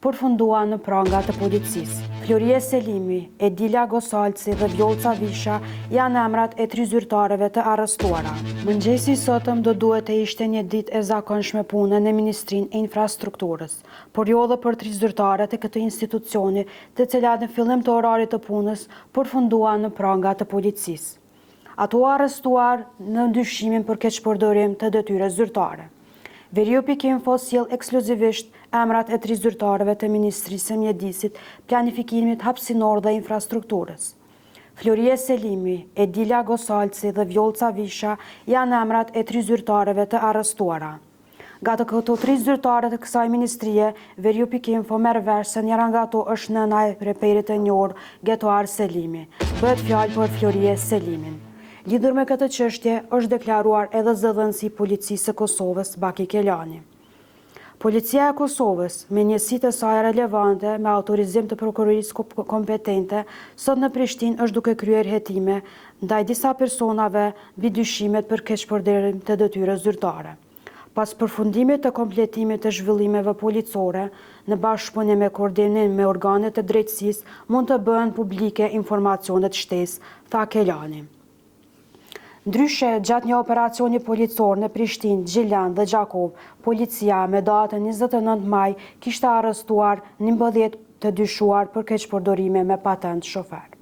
përfundua në pranga të policisë. Florie Selimi, Edila Gosalci dhe Vjolca Visha janë emrat e 3 zyrtarëve të arrestuara. Mëngjesi sotëm do duhet të ishte një ditë e zakonshme pune në Ministrinë e Infrastrukturës, por jo dhe për 3 zyrtarët e këtë institucioni, të cilat në fillim të orarit të punës përfundua në pranga të policisë. Ato arrestuar në ndyshimin për keqpërdorim të detyre zyrtare. Veriupi.info sjell ekskluzivisht emrat e 3 zyrtarëve të Ministrisë së Mjedisit, Planifikimit Hapësinor dhe Infrastrukturës. Florie Selimi, Edila Gosalci dhe Vjolca Visha janë emrat e 3 zyrtarëve të arrestuara. Nga të këto 3 zyrtarët të kësaj ministrie, Veriupi.info merr vesh se njëra nga ato është nëna e reperit e njohur Getoar Selimi. Bëhet fjalë për Florie Selimin. Lidhur me këtë çështje është deklaruar edhe zëdhënësi i Policisë së Kosovës Baki Kelani. Policia e Kosovës, me njësitë e saj relevante me autorizim të prokurorisë kompetente, sot në Prishtinë është duke kryer hetime ndaj disa personave mbi dyshimet për keqpërdorim të detyrës zyrtare. Pas përfundimit të kompletimit të zhvillimeve policore, në bashkëpunim me koordinim me organet e drejtësisë, mund të bëhen publike informacionet shtesë, tha Kelani. Ndryshe, gjatë një operacioni policor në Prishtinë, Gjilan dhe Gjakov, policia me datën 29 maj kishte arrestuar 11 të dyshuar për keqpërdorime me patent shofer.